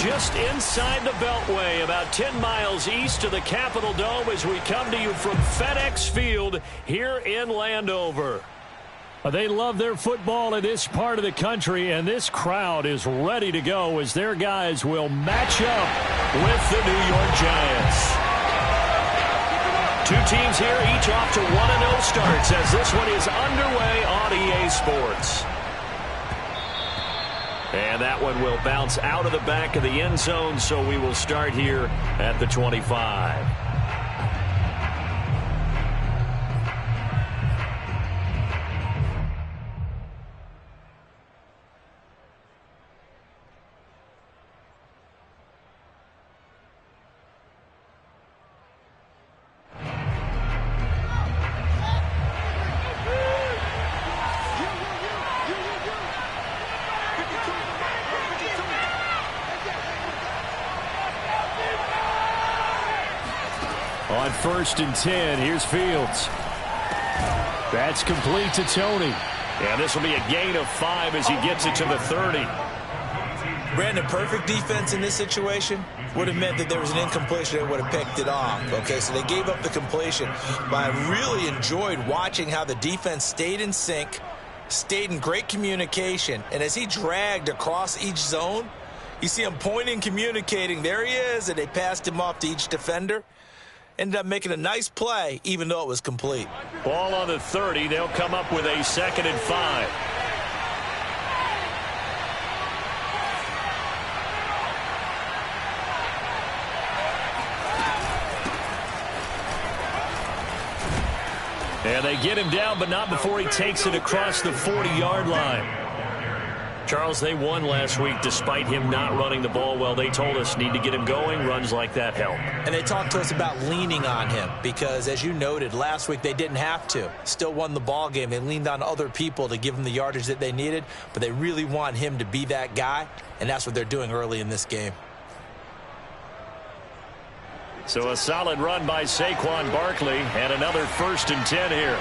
just inside the Beltway, about 10 miles east of the Capitol Dome as we come to you from FedEx Field here in Landover. They love their football in this part of the country, and this crowd is ready to go as their guys will match up with the New York Giants. Two teams here, each off to 1-0 starts as this one is underway on EA Sports. And that one will bounce out of the back of the end zone, so we will start here at the 25. On 1st and 10, here's Fields. That's complete to Tony. And this will be a gain of 5 as he gets it to the 30. Brandon, perfect defense in this situation would have meant that there was an incompletion that would have picked it off. Okay, so they gave up the completion. But I really enjoyed watching how the defense stayed in sync, stayed in great communication. And as he dragged across each zone, you see him pointing, communicating. There he is, and they passed him off to each defender. Ended up making a nice play, even though it was complete. Ball on the 30. They'll come up with a 2nd and 5. And they get him down, but not before he takes it across the 40-yard line. Charles, they won last week despite him not running the ball well. They told us need to get him going. Runs like that help. And they talked to us about leaning on him because, as you noted, last week they didn't have to. Still won the ball game. They leaned on other people to give them the yardage that they needed, but they really want him to be that guy, and that's what they're doing early in this game. So a solid run by Saquon Barkley and another 1st and 10 here.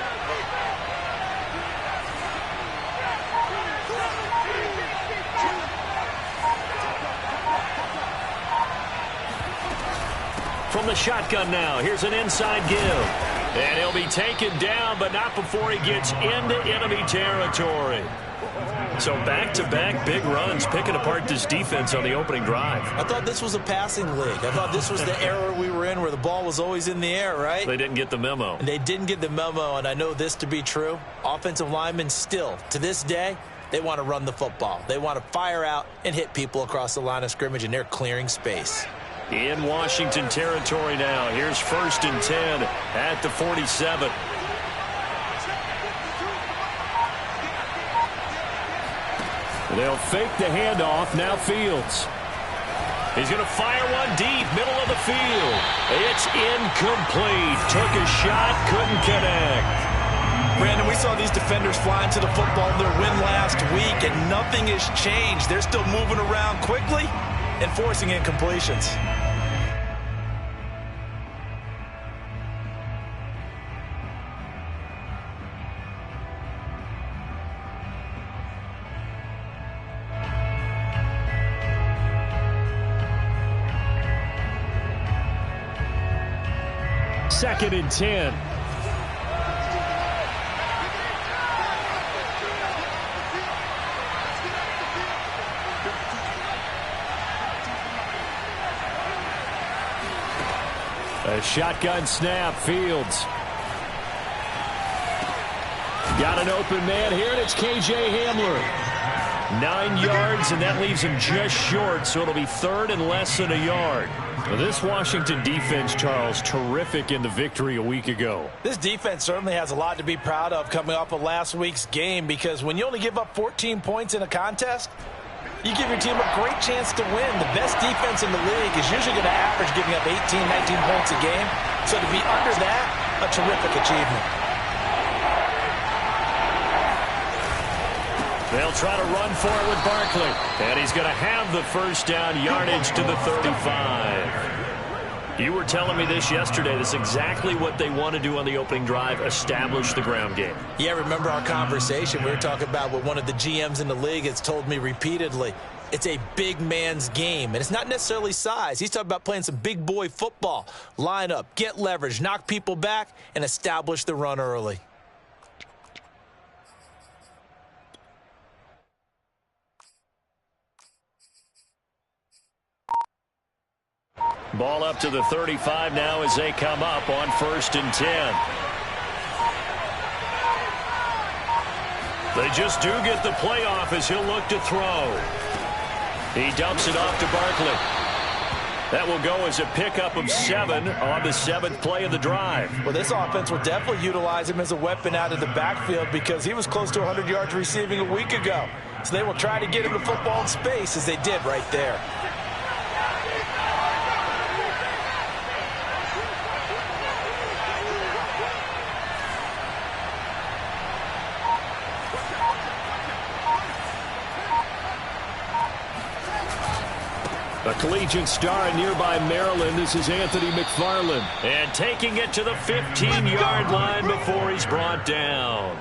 From the shotgun now, here's an inside give. And he'll be taken down, but not before he gets into enemy territory. So back-to-back big runs, picking apart this defense on the opening drive. I thought this was a passing league. I thought this was the era we were in where the ball was always in the air, right? They didn't get the memo. And they didn't get the memo, and I know this to be true. Offensive linemen still, to this day, they want to run the football. They want to fire out and hit people across the line of scrimmage, and they're clearing space. In Washington territory now. Here's 1st and 10 at the 47. They'll fake the handoff. Now Fields. He's going to fire one deep, middle of the field. It's incomplete. Took a shot, couldn't connect. Brandon, we saw these defenders flying to the football in their win last week, and nothing has changed. They're still moving around quickly and forcing incompletions. Second and 10. A shotgun snap. Fields. Got an open man here, and it's KJ Hamler. 9 yards, and that leaves him just short, so it'll be 3rd and less than a yard. Well, this Washington defense, Charles, terrific in the victory a week ago. This defense certainly has a lot to be proud of coming off of last week's game, because when you only give up 14 points in a contest, you give your team a great chance to win. The best defense in the league is usually going to average giving up 18, 19 points a game. So to be under that, a terrific achievement. They'll try to run for it with Barkley. And he's going to have the first down, yardage to the 35. You were telling me this yesterday. This is exactly what they want to do on the opening drive, establish the ground game. Yeah, remember our conversation. We were talking about what one of the GMs in the league has told me repeatedly. It's a big man's game, and it's not necessarily size. He's talking about playing some big boy football. Line up, get leverage, knock people back, and establish the run early. Ball up to the 35 now as they come up on 1st and 10. They just do get the playoff as he'll look to throw. He dumps it off to Barkley. That will go as a pickup of 7 on the 7th play of the drive. Well, this offense will definitely utilize him as a weapon out of the backfield because he was close to 100 yards receiving a week ago. So they will try to get him the football in space as they did right there. A collegiate star in nearby Maryland, this is Anthony McFarland. And taking it to the 15-yard line before he's brought down.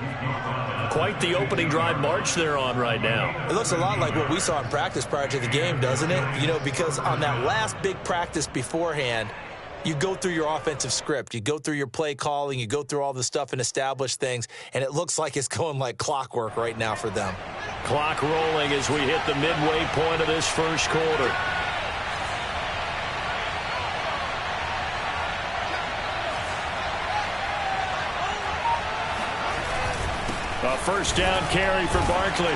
Quite the opening drive march they're on right now. It looks a lot like what we saw in practice prior to the game, doesn't it? You know, because on that last big practice beforehand, you go through your offensive script. You go through your play calling. You go through all the stuff and establish things. And it looks like it's going like clockwork right now for them. Clock rolling as we hit the midway point of this first quarter. A first down carry for Barkley.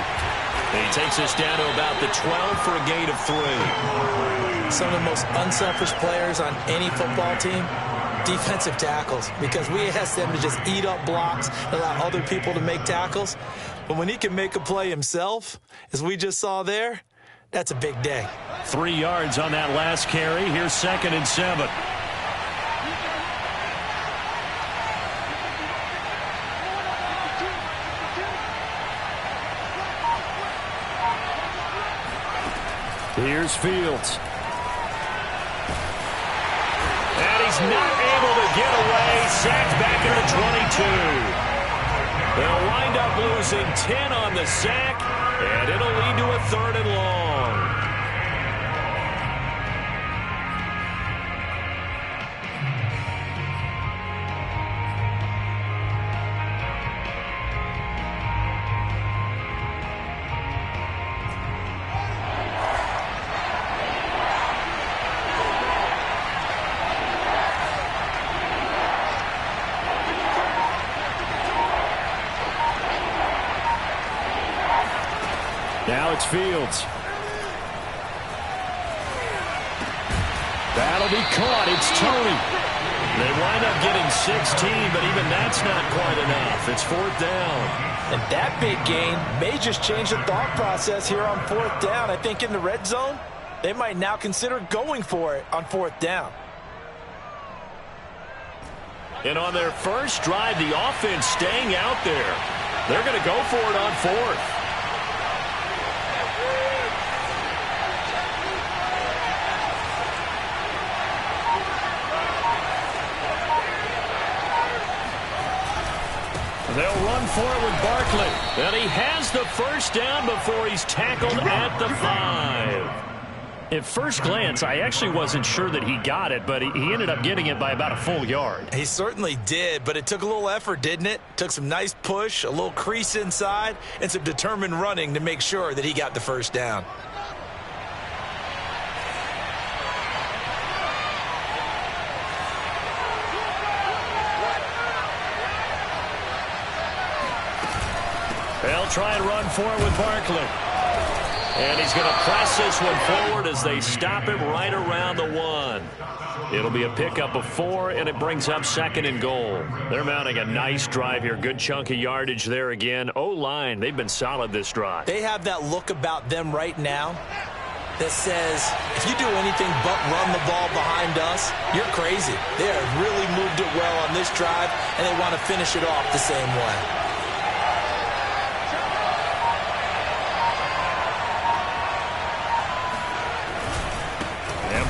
He takes us down to about the 12 for a gain of 3. Some of the most unselfish players on any football team, defensive tackles, because we ask them to just eat up blocks and allow other people to make tackles. But when he can make a play himself, as we just saw there, that's a big day. 3 yards on that last carry. Here's 2nd and 7. Here's Fields. And he's not able to get away. Sacked back at the 22. They'll wind up losing 10 on the sack, and it'll lead to a 3rd and long. Now it's Fields. That'll be caught. It's Tony. They wind up getting 16, but even that's not quite enough. It's 4th down. And that big gain may just change the thought process here on 4th down. I think in the red zone, they might now consider going for it on 4th down. And on their first drive, the offense staying out there. They're going to go for it on 4th. They'll run for it with Barkley. And he has the first down before he's tackled at the 5. At first glance, I actually wasn't sure that he got it, but he ended up getting it by about a full yard. He certainly did, but it took a little effort, didn't it? Took some nice push, a little crease inside, and some determined running to make sure that he got the first down. They'll try and run for it with Barkley. And he's going to press this one forward as they stop him right around the 1. It'll be a pickup of 4, and it brings up 2nd and goal. They're mounting a nice drive here. Good chunk of yardage there again. O-line, they've been solid this drive. They have that look about them right now that says, if you do anything but run the ball behind us, you're crazy. They have really moved it well on this drive, and they want to finish it off the same way.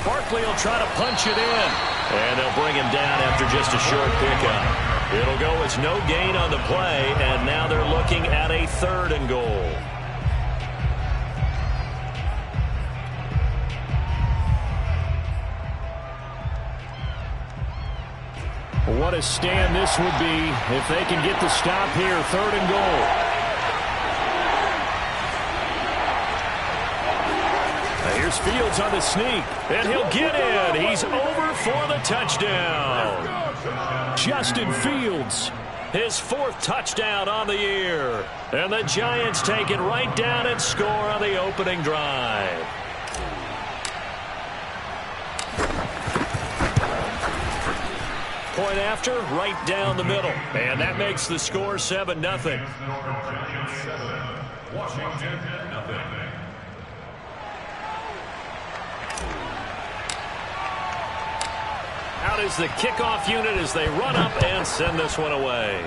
Barkley will try to punch it in. And they'll bring him down after just a short pickup. It'll go as no gain on the play, and now they're looking at a 3rd and goal. what a stand this would be if they can get the stop here. 3rd and goal. Here's Fields on the sneak, and he'll get in. He's over for the touchdown. Justin Fields, his 4th touchdown on the year. And the Giants take it right down and score on the opening drive. Point after, right down the middle. And that makes the score 7-0. Washington, nothing. Out is the kickoff unit as they run up and send this one away.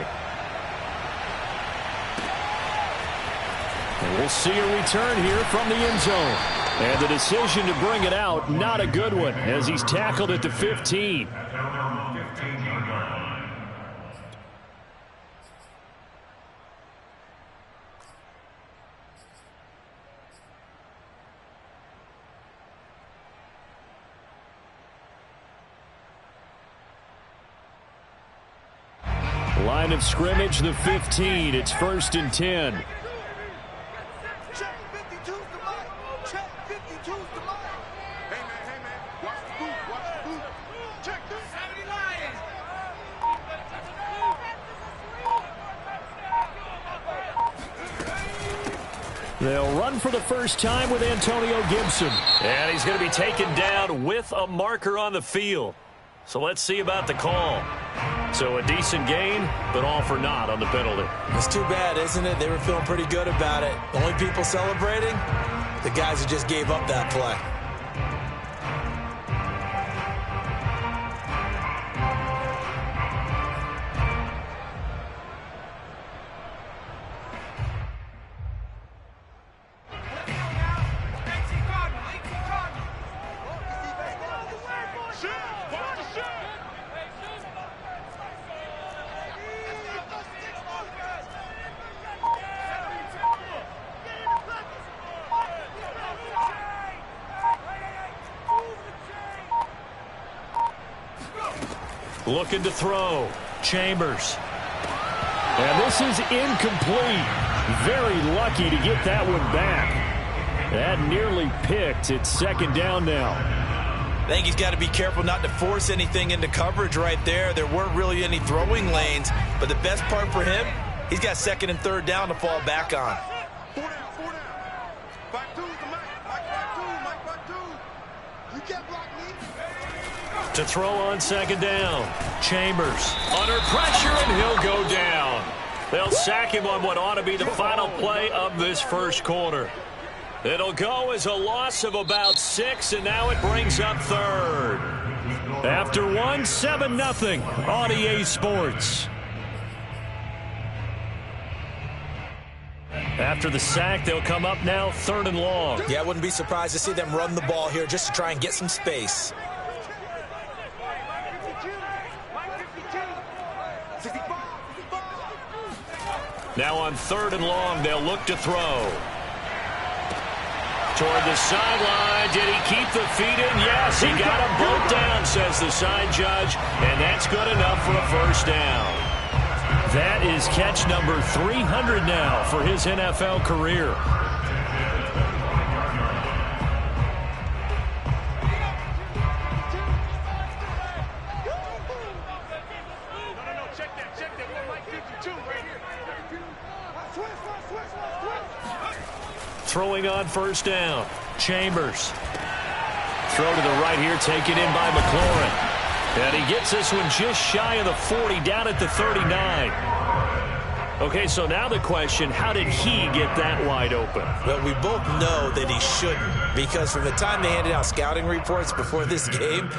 And we'll see a return here from the end zone. And the decision to bring it out, not a good one, as he's tackled at the 15. Line of scrimmage, the 15. It's 1st and 10. Check 52's the mic. Check 52's the mic. Hey man, watch the boot, watch the boot. Check this. 70 Lions. They'll run for the first time with Antonio Gibson. And he's going to be taken down with a marker on the field. So let's see about the call. So a decent gain, but all for naught on the penalty. It's too bad, isn't it? They were feeling pretty good about it. The only people celebrating, the guys who just gave up that play. Looking to throw. Chambers. And this is incomplete. Very lucky to get that one back. That nearly picked. It's 2nd down now. I think he's got to be careful not to force anything into coverage right there. There weren't really any throwing lanes, but the best part for him, he's got 2nd and 3rd down to fall back on. 4 down. 5-2's the mic. Mike 5-2. You can't block me. To throw on 2nd down. Chambers under pressure, and he'll go down. They'll sack him on what ought to be the final play of this first quarter. It'll go as a loss of about 6, and now it brings up 3rd. After 1, 7-0 on EA Sports. After the sack, they'll come up now 3rd and long. Yeah, I wouldn't be surprised to see them run the ball here just to try and get some space. Now on 3rd and long, they'll look to throw. Toward the sideline. Did he keep the feet in? Yes, he got them both down, says the side judge, and that's good enough for a 1st down. That is catch number 300 now for his NFL career. Throwing on 1st down. Chambers. Throw to the right here, taken in by McLaurin. And he gets this one just shy of the 40, down at the 39. Okay, so now the question, how did he get that wide open? Well, we both know that he shouldn't, because from the time they handed out scouting reports before this game,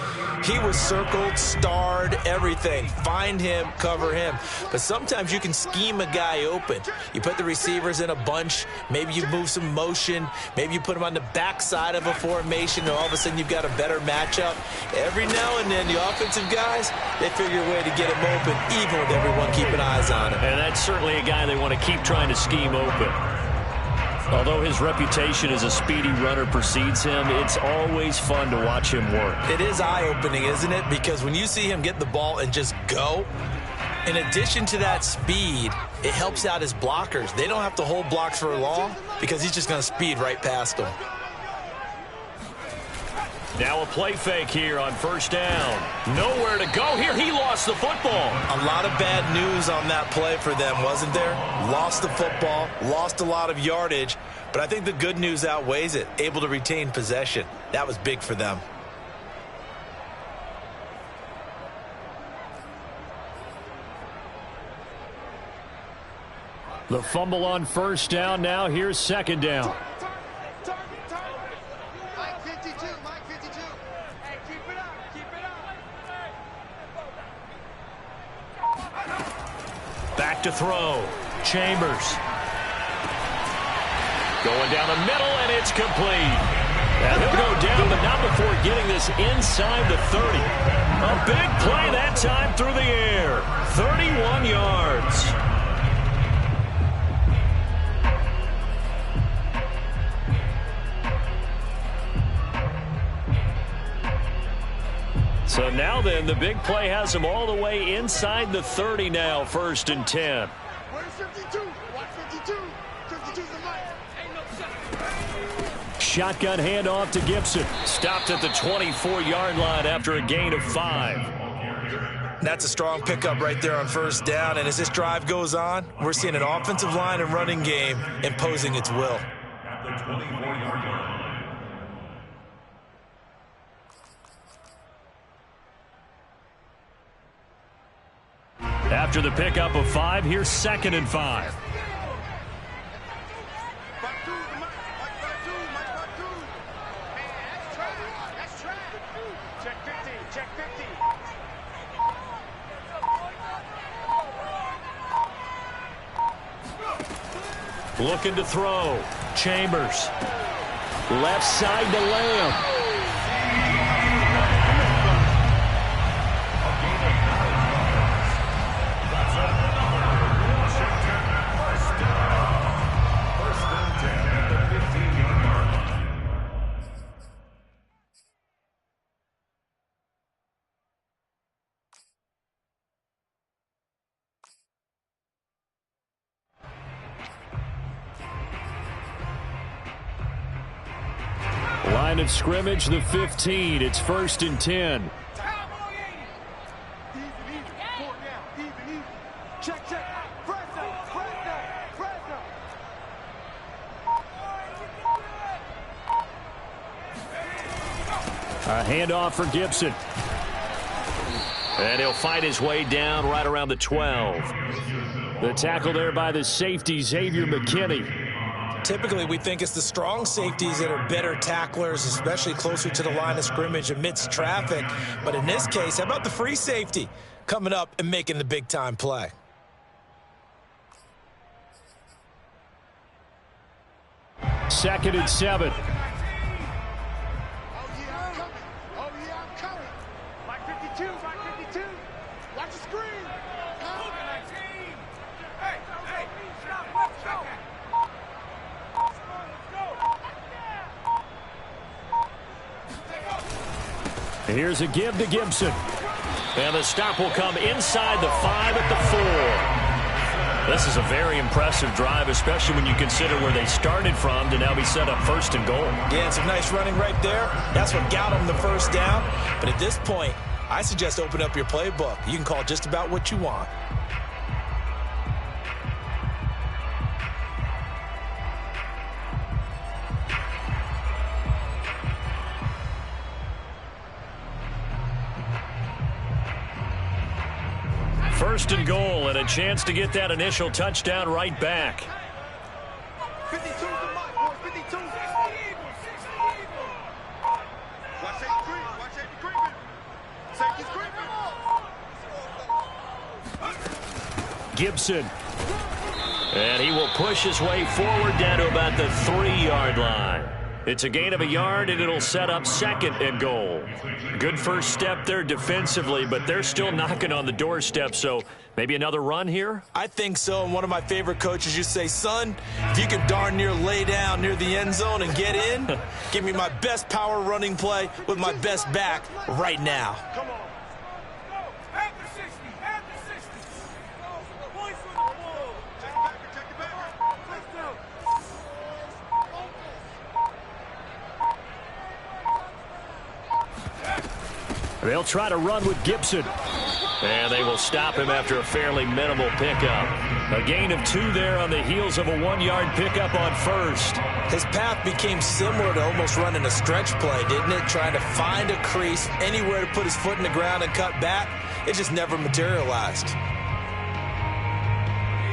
he was circled, starred, everything. Find him, cover him. But sometimes you can scheme a guy open. You put the receivers in a bunch. Maybe you move some motion. Maybe you put them on the backside of a formation, and all of a sudden you've got a better matchup. Every now and then, the offensive guys, they figure a way to get him open, even with everyone keeping eyes on him. And that's certainly a guy they want to keep trying to scheme open. Although his reputation as a speedy runner precedes him, it's always fun to watch him work. It is eye-opening, isn't it? Because when you see him get the ball and just go, in addition to that speed, it helps out his blockers. They don't have to hold blocks for long because he's just going to speed right past them. Now a play fake here on first down. Nowhere to go here. He lost the football. A lot of bad news on that play for them, wasn't there? Lost the football, lost a lot of yardage, but I think the good news outweighs it. Able to retain possession. That was big for them. The fumble on first down. Now here's second down. Back to throw. Chambers. Going down the middle, and it's complete. And he'll go down, but not before getting this inside the 30. A big play that time through the air. 31 yards. So now then, the big play has him all the way inside the 30 now, 1st and 10. Where's 52? Watch 52. 52's the mic. Shotgun handoff to Gibson. Stopped at the 24-yard line after a gain of 5. That's a strong pickup right there on first down, and as this drive goes on, we're seeing an offensive line and running game imposing its will. At the 24-yard line. After the pickup of 5, here's 2nd and 5. Check 15. Check 15. Looking to throw. Chambers. Left side to Lamb. Line of scrimmage, the 15. It's 1st and 10. Easy. 4 down. Easy. Check. Fresno. A handoff for Gibson. And he'll fight his way down right around the 12. The tackle there by the safety, Xavier McKinney. Typically, we think it's the strong safeties that are better tacklers, especially closer to the line of scrimmage amidst traffic. But in this case, how about the free safety coming up and making the big-time play? Second and 7. Oh, yeah, I'm coming. Mike 52. Watch the screen. Hey, stop. Here's a give to Gibson. And the stop will come inside the 5 at the 4. This is a very impressive drive, especially when you consider where they started from to now be set up 1st and goal. Yeah, some nice running right there. That's what got them the first down. But at this point, I suggest open up your playbook. You can call just about what you want. First and goal, and a chance to get that initial touchdown right back. 52's the mic, boys. 52. Watch safety creeping. Safety's creeping. Gibson. And he will push his way forward down to about the 3-yard line. It's a gain of a yard, and it'll set up 2nd and goal. Good first step there defensively, but they're still knocking on the doorstep, so maybe another run here? I think so. And one of my favorite coaches used to say, son, if you can darn near lay down near the end zone and get in, give me my best power running play with my best back right now. Come on. At the 60. At the 60. Points for the ball. Check it back. Check it back. Let's go. They'll try to run with Gibson. And they will stop him after a fairly minimal pickup. A gain of 2 there on the heels of a 1-yard pickup on first. His path became similar to almost running a stretch play, didn't it? Trying to find a crease, anywhere to put his foot in the ground and cut back. It just never materialized.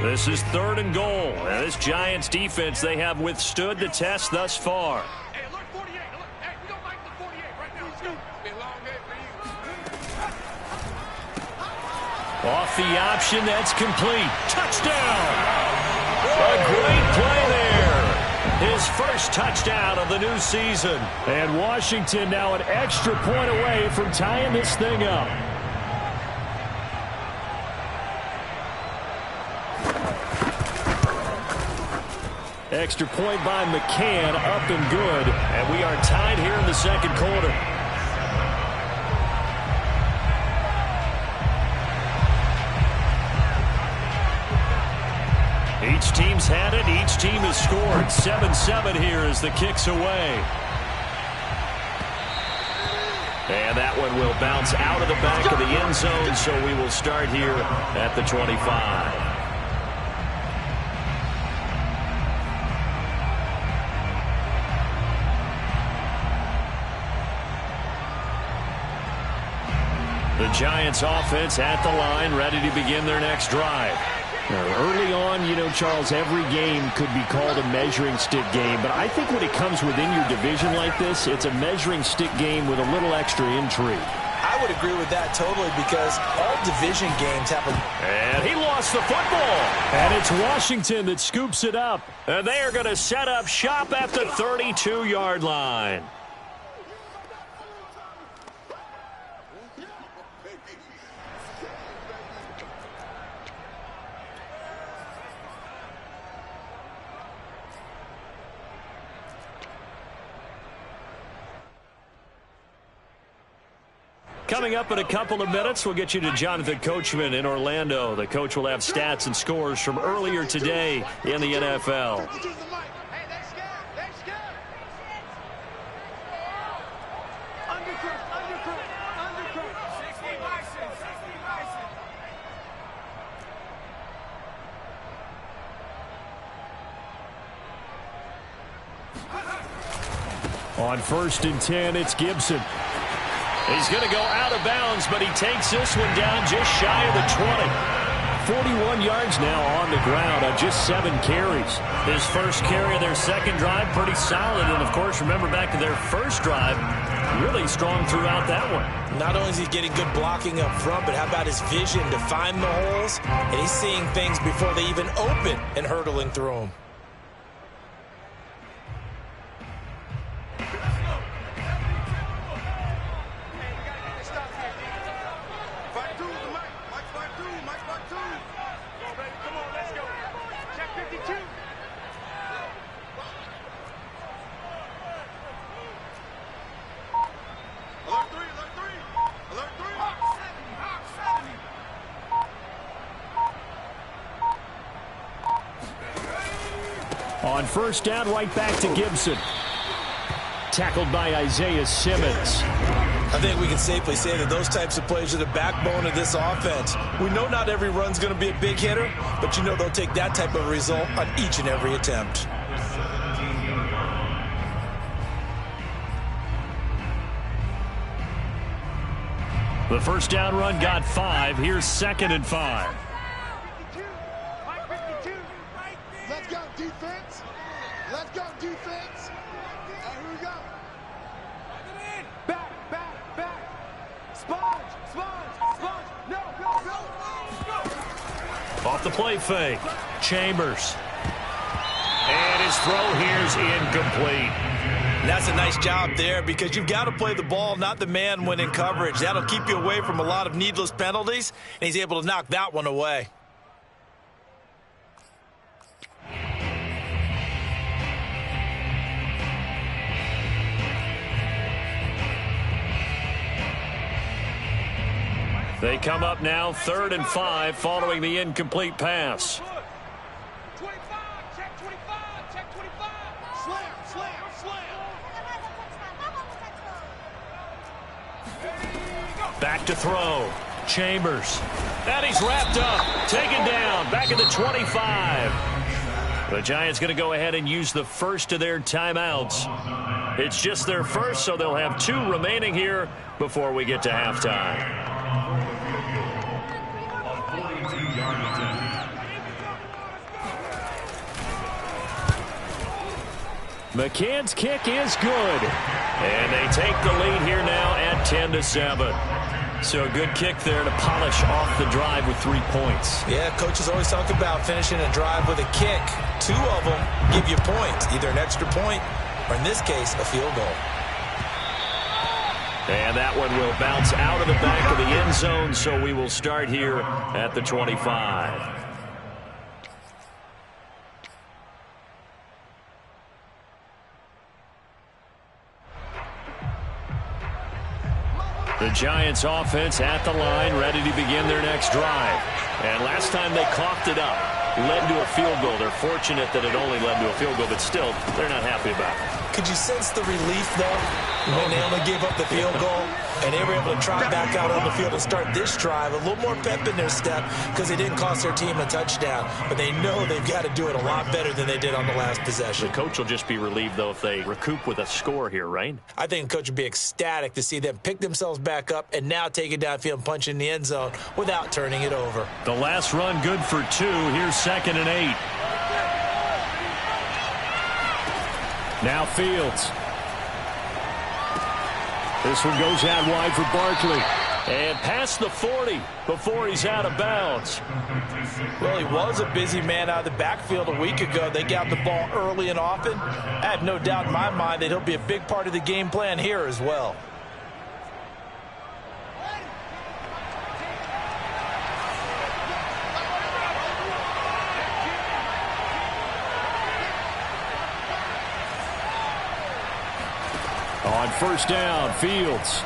This is 3rd and goal. And this Giants defense, they have withstood the test thus far. Hey, look, 48. Look, hey, we don't like the 48 right now. Let's go. Elongate for you. Off the option, that's complete. Touchdown! A great play there. His first touchdown of the new season. And Washington now an extra point away from tying this thing up. Extra point by McCann, up and good. And we are tied here in the 2nd quarter. Each team's had it. Each team has scored. 7-7 here as the kick's away. And that one will bounce out of the back of the end zone, so we will start here at the 25. The Giants offense at the line, ready to begin their next drive. Now, early on, you know, Charles, every game could be called a measuring stick game, but I think when it comes within your division like this, it's a measuring stick game with a little extra intrigue. I would agree with that totally because all division games have a... And he lost the football. And it's Washington that scoops it up. And they are going to set up shop at the 32-yard line. Coming up in a couple of minutes, we'll get you to Jonathan Coachman in Orlando. The coach will have stats and scores from earlier today in the NFL. On 1st and 10, it's Gibson. He's going to go out of bounds, but he takes this one down just shy of the 20. 41 yards now on the ground on just 7 carries. His first carry of their 2nd drive, pretty solid. And, of course, remember back to their first drive, really strong throughout that one. Not only is he getting good blocking up front, but how about his vision to find the holes? And he's seeing things before they even open and hurdling through them. On 1st down, right back to Gibson. Tackled by Isaiah Simmons. I think we can safely say that those types of plays are the backbone of this offense. We know not every run's going to be a big hitter, but you know they'll take that type of result on each and every attempt. The 1st down run got 5. Here's 2nd and 5. Let's go, defense. Let's go, defense. Here we go. Back. Sponge. No, go. Off the play fake. Chambers. And his throw here's incomplete. And that's a nice job there because you've got to play the ball, not the man when in coverage. That'll keep you away from a lot of needless penalties, and he's able to knock that one away. They come up now 3rd and 5 following the incomplete pass. 25, check 25, check 25. Slam, slam, slam. Back to throw. Chambers. And he's wrapped up. Taken down. Back at the 25. The Giants going to go ahead and use the first of their timeouts. It's just their first, so they'll have 2 remaining here before we get to halftime. McCann's kick is good. And they take the lead here now at 10-7. So a good kick there to polish off the drive with 3 points. Yeah, coaches always talk about finishing a drive with a kick. 2 of them give you points, either an extra point or, in this case, a field goal. And that one will bounce out of the back of the end zone, so we will start here at the 25. The Giants offense at the line, ready to begin their next drive. And last time they coughed it up, led to a field goal. They're fortunate that it only led to a field goal, but still, they're not happy about it. Could you sense the relief, though, when they only gave up the field goal and they were able to trot back out on the field and start this drive? A little more pep in their step because they didn't cost their team a touchdown, but they know they've got to do it a lot better than they did on the last possession. The coach will just be relieved, though, if they recoup with a score here, right? I think the coach would be ecstatic to see them pick themselves back up and now take it downfield and punch in the end zone without turning it over. The last run good for 2. Here's 2nd and 8. Now Fields. This one goes out wide for Barkley. And past the 40 before he's out of bounds. Well, he was a busy man out of the backfield a week ago. They got the ball early and often. I have no doubt in my mind that he'll be a big part of the game plan here as well. On first down, Fields.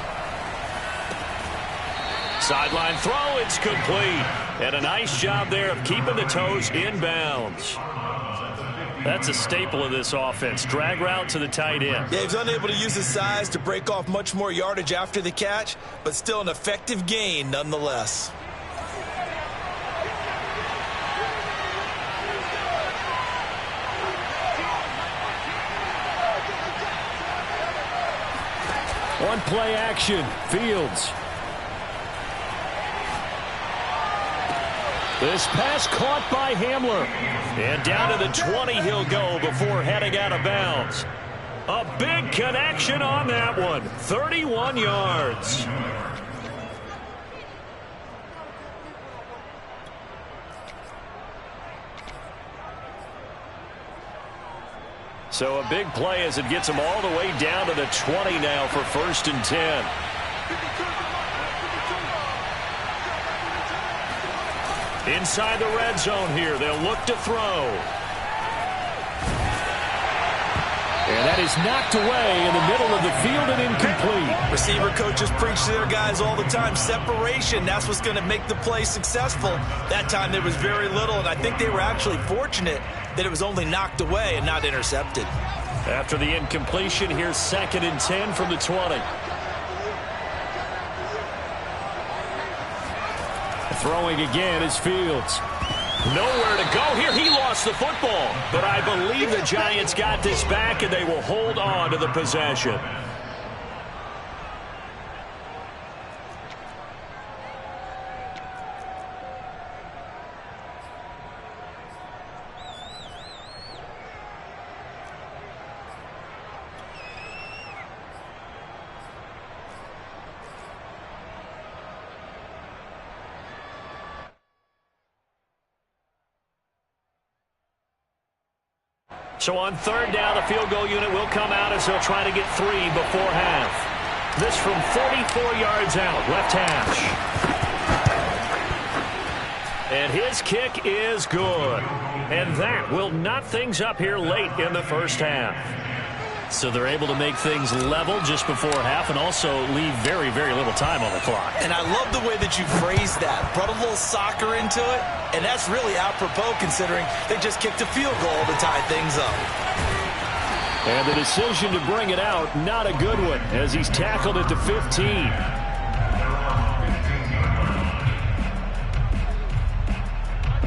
Sideline throw, it's complete. And a nice job there of keeping the toes in bounds. That's a staple of this offense. Drag route to the tight end. Yeah, he's unable to use his size to break off much more yardage after the catch, but still an effective gain nonetheless. One play action, Fields. This pass caught by Hamler. And down to the 20 he'll go before heading out of bounds. A big connection on that one. 31 yards. So a big play as it gets him all the way down to the 20 now for 1st and 10. Inside the red zone here. They'll look to throw. And that is knocked away in the middle of the field and incomplete. Receiver coaches preach to their guys all the time. Separation, that's what's going to make the play successful. That time there was very little, and I think they were actually fortunate that it was only knocked away and not intercepted. After the incompletion, here's 2nd and 10 from the 20. Throwing again is Fields. Nowhere to go here. He lost the football. But I believe the Giants got this back, and they will hold on to the possession. So on third down, the field goal unit will come out as they'll try to get 3 before half. This from 44 yards out, left hash. And his kick is good. And that will knot things up here late in the first half. So they're able to make things level just before half and also leave very, very little time on the clock. And I love the way that you phrased that. Brought a little soccer into it, and that's really apropos considering they just kicked a field goal to tie things up. And the decision to bring it out, not a good one, as he's tackled at the 15.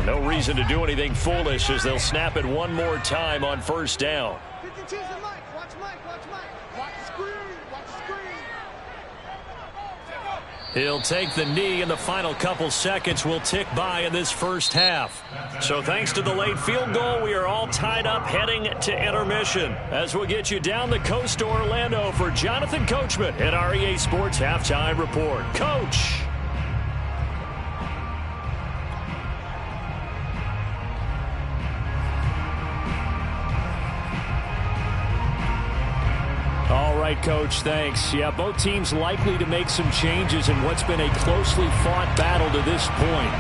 No reason to do anything foolish as they'll snap it one more time on first down. He'll take the knee, and the final couple seconds will tick by in this first half. So thanks to the late field goal, we are all tied up heading to intermission. As we'll get you down the coast to Orlando for Jonathan Coachman at our EA Sports Halftime Report. Coach. All right, Coach, thanks. Yeah, both teams likely to make some changes in what's been a closely fought battle to this point.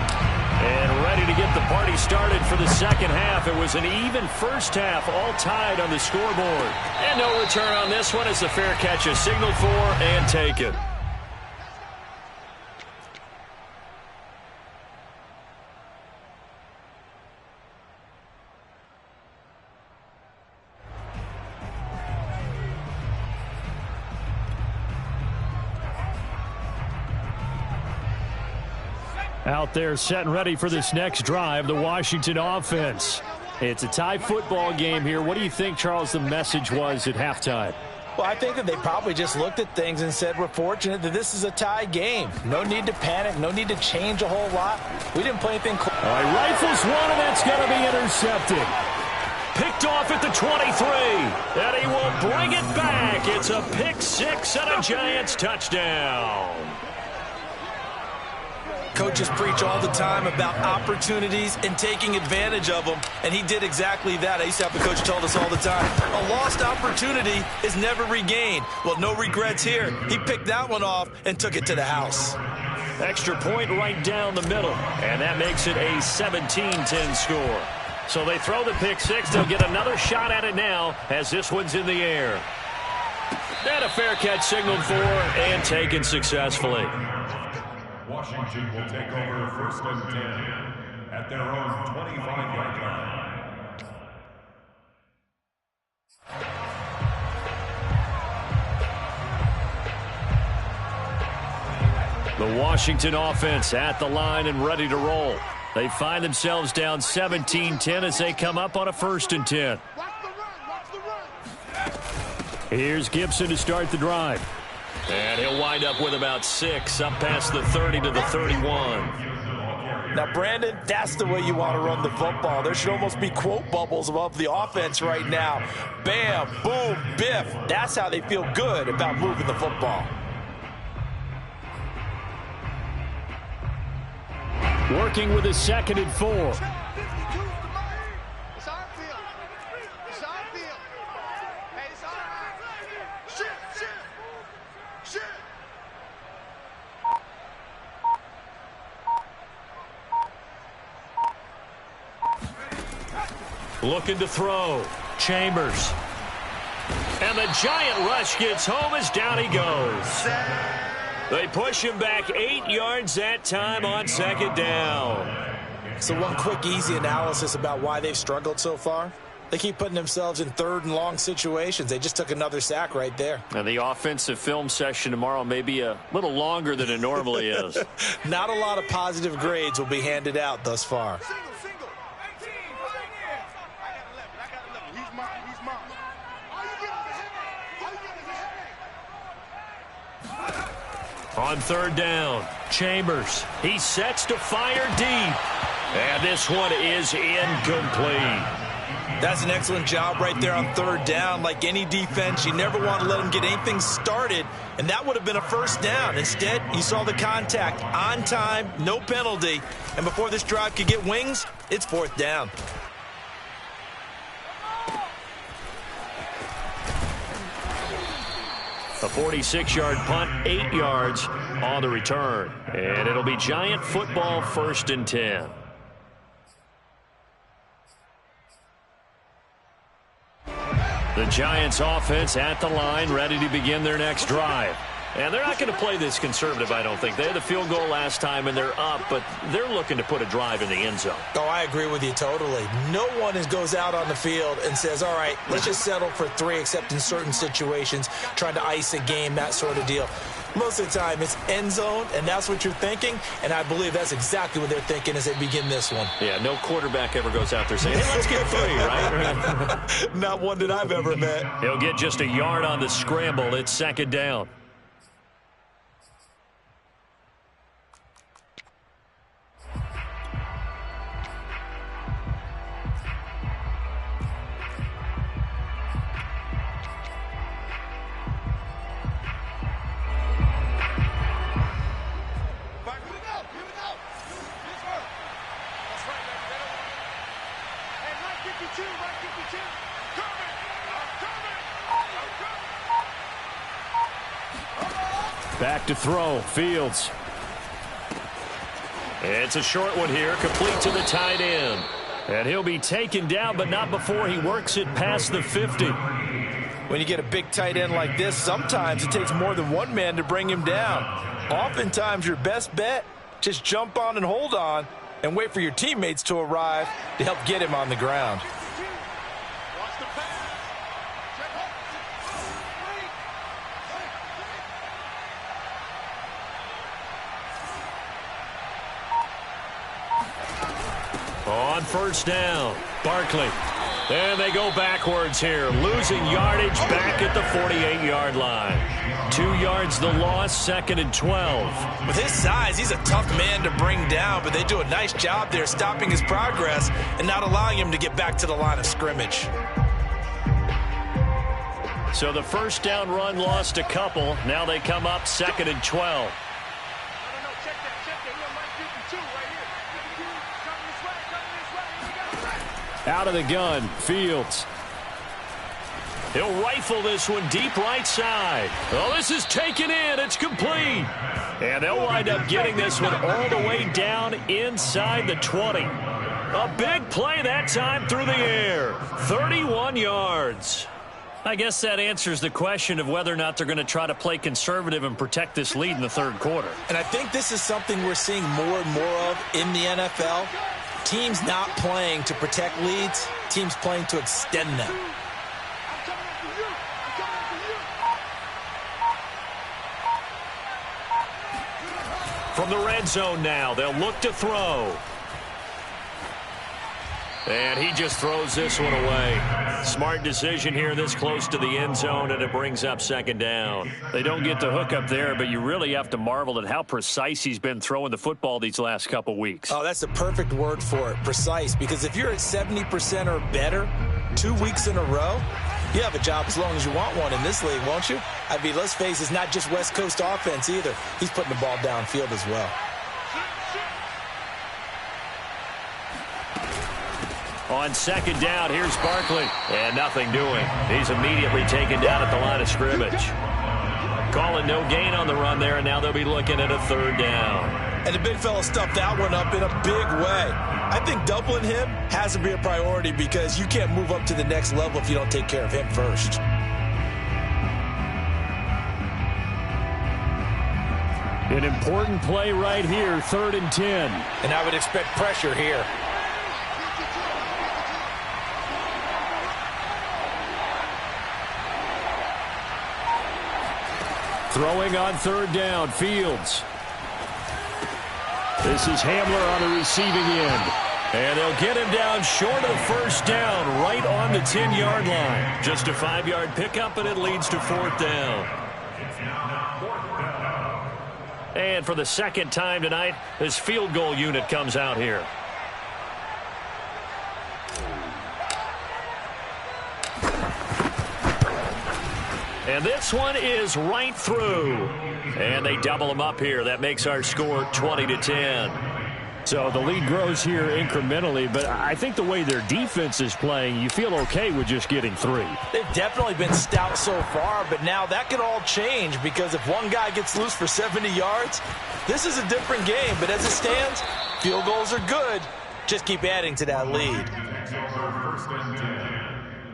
And ready to get the party started for the second half. It was an even first half, all tied on the scoreboard. And no return on this one as the fair catch is signaled for and taken. Out there set and ready for this next drive, the Washington offense. It's a tie football game here. What do you think, Charles, the message was at halftime? Well, I think that they probably just looked at things and said, we're fortunate that this is a tie game. No need to panic. No need to change a whole lot. We didn't play anything. All right, rifles one, and that's going to be intercepted. Picked off at the 23, and he will bring it back. It's a pick six and a Giants touchdown. Coaches preach all the time about opportunities and taking advantage of them, and he did exactly that. I used to have the coach told us all the time, a lost opportunity is never regained. Well, no regrets here. He picked that one off and took it to the house. Extra point right down the middle, and that makes it a 17-10 score. So they throw the pick six. They'll get another shot at it now as this one's in the air. And a fair catch signaled for and taken successfully. Washington will take over first and 10 at their own 25-yard line. The Washington offense at the line and ready to roll. They find themselves down 17-10 as they come up on a first and 10. Here's Gibson to start the drive. And he'll wind up with about 6, up past the 30 to the 31. Now, Brandon, that's the way you want to run the football. There should almost be quote bubbles above the offense right now. Bam, boom, biff. That's how they feel good about moving the football. Working with a 2nd and 4. Looking to throw. Chambers. And the giant rush gets home as down he goes. They push him back 8 yards that time on 2nd down. So one quick, easy analysis about why they've struggled so far. They keep putting themselves in 3rd and long situations. They just took another sack right there. And the offensive film session tomorrow may be a little longer than it normally is. Not a lot of positive grades will be handed out thus far. On 3rd down, Chambers. He sets to fire deep. And this one is incomplete. That's an excellent job right there on 3rd down. Like any defense, you never want to let them get anything started, and that would have been a first down. Instead, you saw the contact on time, no penalty, and before this drive could get wings, it's 4th down. A 46-yard punt, 8 yards on the return. And it'll be Giant football, 1st and 10. The Giants offense at the line, ready to begin their next drive. And they're not going to play this conservative, I don't think. They had the field goal last time, and they're up, but they're looking to put a drive in the end zone. Oh, I agree with you totally. No one goes out on the field and says, all right, let's just settle for 3, except in certain situations, trying to ice a game, that sort of deal. Most of the time, it's end zone, and that's what you're thinking, and I believe that's exactly what they're thinking as they begin this one. Yeah, no quarterback ever goes out there saying, hey, let's get 3, right? Not one that I've ever met. He'll get just a yard on the scramble. It's 2nd down. Back to throw, Fields. It's a short one here, complete to the tight end. And he'll be taken down, but not before he works it past the 50. When you get a big tight end like this, sometimes it takes more than one man to bring him down. Oftentimes, your best bet, just jump on and hold on and wait for your teammates to arrive to help get him on the ground. On 1st down, Barkley. And they go backwards here, losing yardage back at the 48-yard line. 2 yards the loss, 2nd and 12. With his size, he's a tough man to bring down, but they do a nice job there stopping his progress and not allowing him to get back to the line of scrimmage. So the 1st down run lost a couple. Now they come up 2nd and 12. Out of the gun, Fields. He'll rifle this one deep right side. Oh, this is taken in. It's complete. And they'll wind up getting this one all the way down inside the 20. A big play that time through the air. 31 yards. I guess that answers the question of whether or not they're going to try to play conservative and protect this lead in the 3rd quarter. And I think this is something we're seeing more and more of in the NFL. Teams not playing to protect leads, teams playing to extend them. From the red zone now, they'll look to throw. And he just throws this one away. Smart decision here this close to the end zone, and it brings up 2nd down. They don't get the hook up there, but you really have to marvel at how precise he's been throwing the football these last couple weeks. Oh, that's the perfect word for it, precise, because if you're at 70% or better 2 weeks in a row, you have a job as long as you want one in this league, won't you? I mean, let's face it, it's not just West Coast offense either. He's putting the ball downfield as well. On 2nd down, here's Barkley. And nothing doing. He's immediately taken down at the line of scrimmage. Calling no gain on the run there, and now they'll be looking at a 3rd down. And the big fella stuffed that one up in a big way. I think doubling him has to be a priority because you can't move up to the next level if you don't take care of him first. An important play right here, 3rd and 10. And I would expect pressure here. Throwing on 3rd down, Fields. This is Hamler on the receiving end. And they'll get him down short of the 1st down, right on the 10-yard line. Just a 5-yard pickup, and it leads to 4th down. And for the 2nd time tonight, this field goal unit comes out here. And this one is right through. And they double them up here. That makes our score 20-10. So the lead grows here incrementally, but I think the way their defense is playing, you feel okay with just getting 3. They've definitely been stout so far, but now that could all change because if one guy gets loose for 70 yards, this is a different game. But as it stands, field goals are good. Just keep adding to that lead. Takes over 1st and 10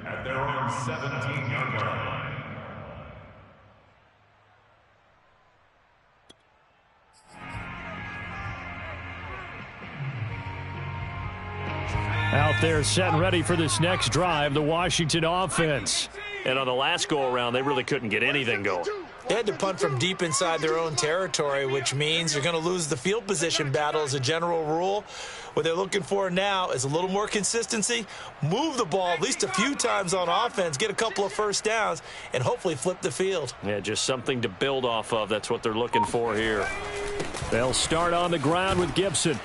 at their own 17-yard line. Out there set and ready for this next drive, the Washington offense. And on the last go-around, they really couldn't get anything going. They had to punt from deep inside their own territory, which means you're going to lose the field position battle as a general rule. What they're looking for now is a little more consistency, move the ball at least a few times on offense, get a couple of first downs, and hopefully flip the field. Yeah, just something to build off of. That's what they're looking for here. They'll start on the ground with Gibson.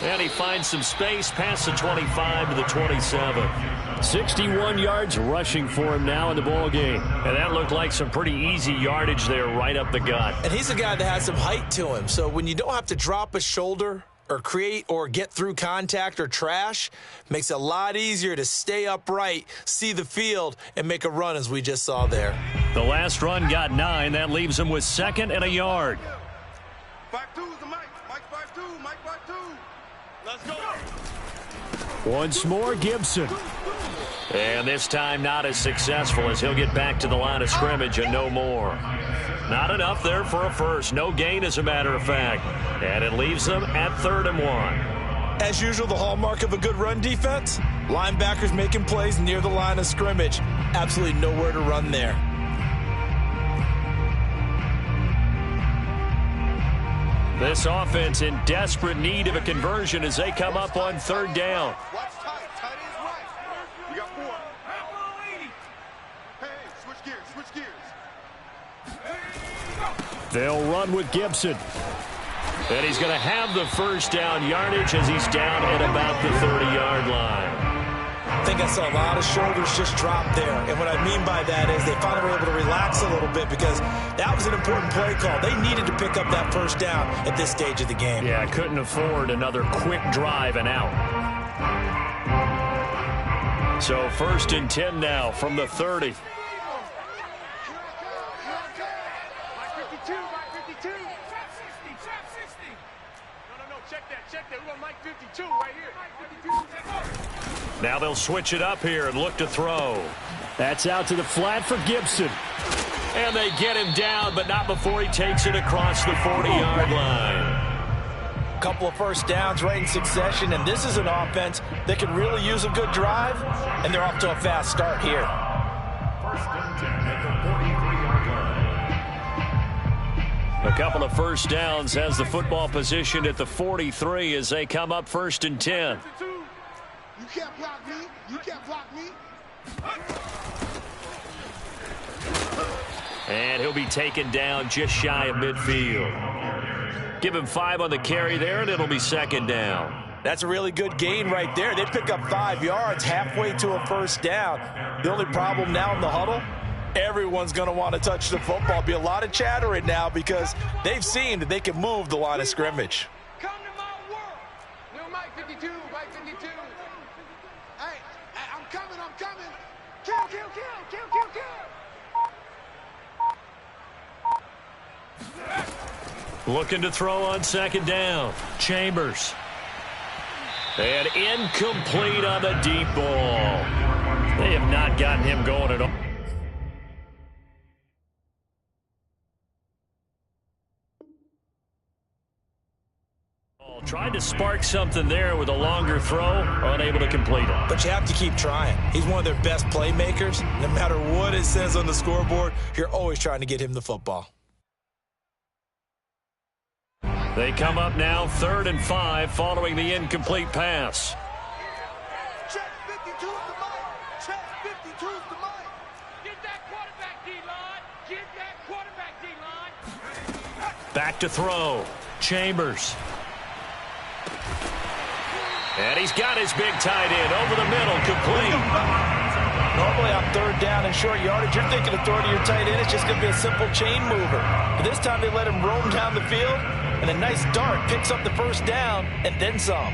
And he finds some space past the 25 to the 27. 61 yards rushing for him now in the ball game. And that looked like some pretty easy yardage there right up the gut. And he's a guy that has some height to him. So when you don't have to drop a shoulder or create or get through contact or trash, makes it a lot easier to stay upright, see the field, and make a run as we just saw there. The last run got 9. That leaves him with 2nd and a yard. 5-2 is the Mike. Mike 5-2. Mike 5-2. Let's go. Once more, Gibson. And this time not as successful as he'll get back to the line of scrimmage and no more. Not enough there for a first. No gain, as a matter of fact. And it leaves them at 3rd and 1. As usual, the hallmark of a good run defense, linebackers making plays near the line of scrimmage. Absolutely nowhere to run there. This offense in desperate need of a conversion as they come up on 3rd down. Watch tight. Tight is right. We got 4. Hey, switch gears. They'll run with Gibson. And he's going to have the first down yardage as he's down at about the 30-yard line. I think I saw a lot of shoulders just drop there. And what I mean by that is they finally were able to relax a little bit because that was an important play call. They needed to pick up that first down at this stage of the game. Yeah, couldn't afford another quick drive and out. So 1st and 10 now from the 30. Now they'll switch it up here and look to throw. That's out to the flat for Gibson. And they get him down, but not before he takes it across the 40-yard line. Couple of first downs right in succession, and this is an offense that could really use a good drive, and they're off to a fast start here. 1st and 10 at the 43-yard line. A couple of first downs has the football positioned at the 43 as they come up 1st and 10. You can't block me. You can't block me. And he'll be taken down just shy of midfield. Give him 5 on the carry there, and it'll be 2nd down. That's a really good gain right there. They pick up 5 yards halfway to a first down. The only problem now in the huddle, everyone's going to want to touch the football. Be a lot of chattering now because they've seen that they can move the line of scrimmage. Come to my world. New Mike 52. Mike 52. Hey, I'm coming. Kill. Looking to throw on 2nd down. Chambers. And incomplete on the deep ball. They have not gotten him going at all. Tried to spark something there with a longer throw, unable to complete it. But you have to keep trying. He's one of their best playmakers. No matter what it says on the scoreboard, you're always trying to get him the football. They come up now 3rd and 5 following the incomplete pass. Check 52 is the mic. Check 52 is the mic. Get that quarterback, D-line. Get that quarterback, D-line. Back to throw. Chambers. And he's got his big tight end over the middle, complete. Normally on third down and short yardage, you're thinking of throwing to your tight end. It's just going to be a simple chain mover. But this time they let him roam down the field, and a nice dart picks up the first down and then some.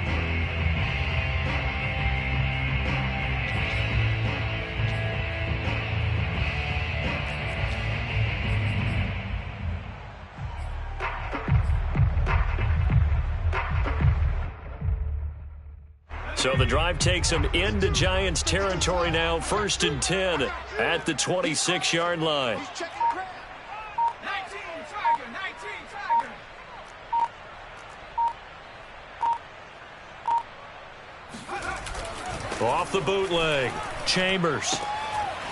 So the drive takes them into Giants territory now, 1st and 10 at the 26-yard line. Off the bootleg, Chambers.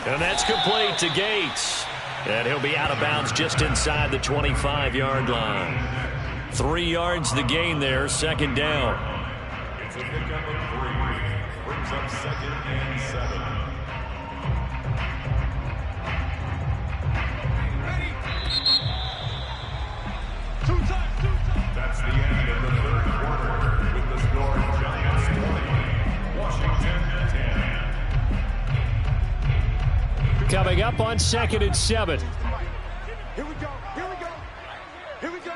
And that's complete to Gates. And he'll be out of bounds just inside the 25-yard line. 3 yards the gain there, 2nd down. It's a pickup of 3. Brings up 2nd and 7. That's the end of the 3rd quarter with the score Giants 20, Washington 10. Coming up on 2nd and 7. Here we go. Here we go. Here we go.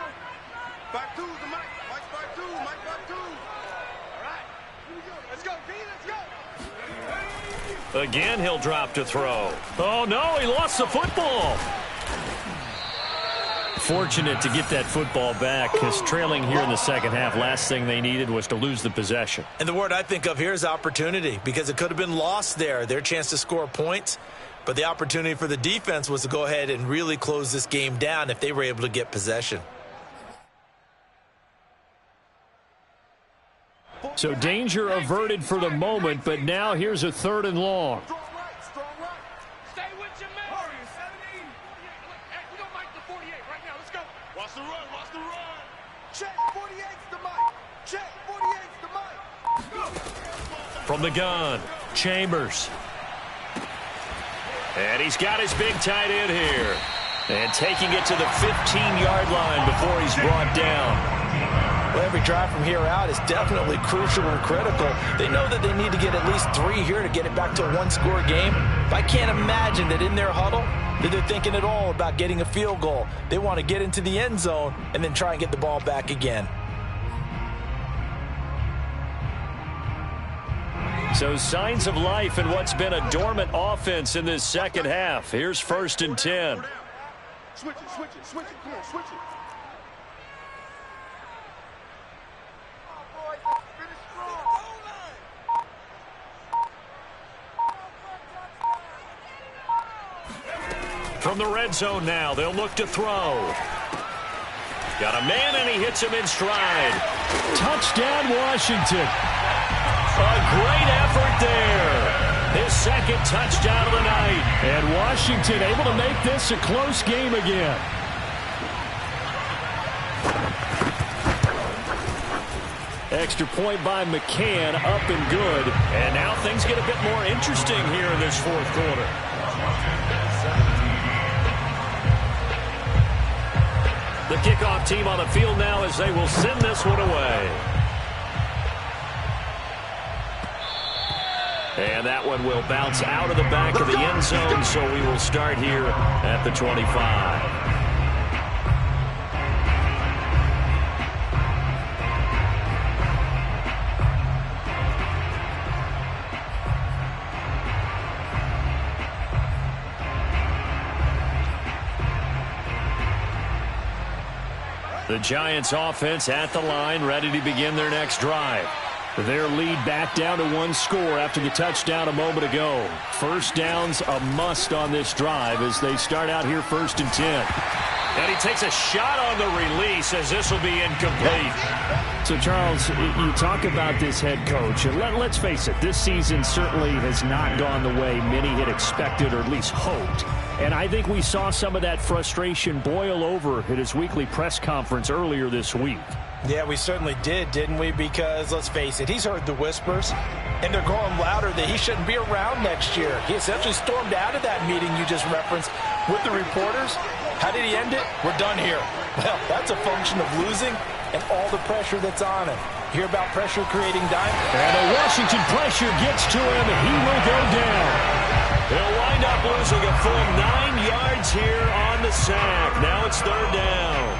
5-2 to Mike. Mike 5-2. Mike 5-2. All right. Here we go. Let's go, B. Let's go. Again, he'll drop to throw. Oh, no, he lost the football. Fortunate to get that football back, because trailing here in the second half, last thing they needed was to lose the possession. And the word I think of here is opportunity, because it could have been lost there, their chance to score points. But the opportunity for the defense was to go ahead and really close this game down if they were able to get possession. So danger averted for the moment, but now here's a 3rd and long. Strong right. Strong right. Stay with your man. 17. Hey, we don't like the 48 right now. Let's go. Watch the run. Watch the run. Check 48's the mic. Check 48's the mic. Go. From the gun, Chambers. And he's got his big tight end here. And taking it to the 15-yard line before he's brought down. Well, every drive from here out is definitely crucial and critical. They know that they need to get at least 3 here to get it back to a one-score game. But I can't imagine that in their huddle that they're thinking at all about getting a field goal. They want to get into the end zone and then try and get the ball back again. So signs of life in what's been a dormant offense in this second half. Here's 1st and 10. Switch it, switch it, switch it. Come on, switch it. Oh, boys, let's finish strong. From the red zone now, they'll look to throw. Got a man, and he hits him in stride. Touchdown, Washington. A great effort there. His 2nd touchdown of the night. And Washington able to make this a close game again. Extra point by McCann, up and good. And now things get a bit more interesting here in this 4th quarter. The kickoff team on the field now as they will send this one away. And that one will bounce out of the back of the end zone, so we will start here at the 25. The Giants offense at the line, ready to begin their next drive. Their lead back down to 1 score after the touchdown a moment ago. First down's a must on this drive as they start out here 1st and 10. And he takes a shot on the release as this will be incomplete. So, Charles, you talk about this head coach, and let's face it, this season certainly has not gone the way many had expected or at least hoped. And I think we saw some of that frustration boil over at his weekly press conference earlier this week. Yeah, we certainly did, didn't we? Because, let's face it, he's heard the whispers, and they're growing louder that he shouldn't be around next year. He essentially stormed out of that meeting you just referenced with the reporters. How did he end it? We're done here. Well, that's a function of losing and all the pressure that's on him. Hear about pressure creating diamonds? And the Washington pressure gets to him, and he will go down. wind up losing a full 9 yards here on the sack. Now it's third down.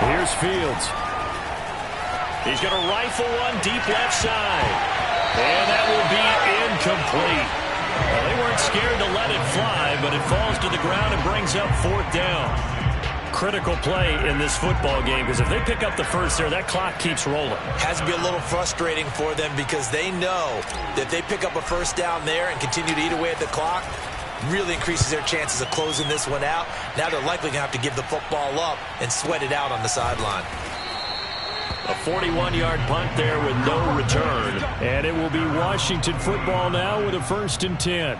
Here's Fields. He's going to rifle one deep left side. And that will be incomplete. Well, they weren't scared to let it fly, but it falls to the ground and brings up fourth down. Critical play in this football game, because if they pick up the first there, that clock keeps rolling. Has to be a little frustrating for them because they know that if they pick up a first down there and continue to eat away at the clock, really increases their chances of closing this one out. Now they're likely going to have to give the football up and sweat it out on the sideline. A 41-yard punt there with no return. And it will be Washington football now with a 1st and 10.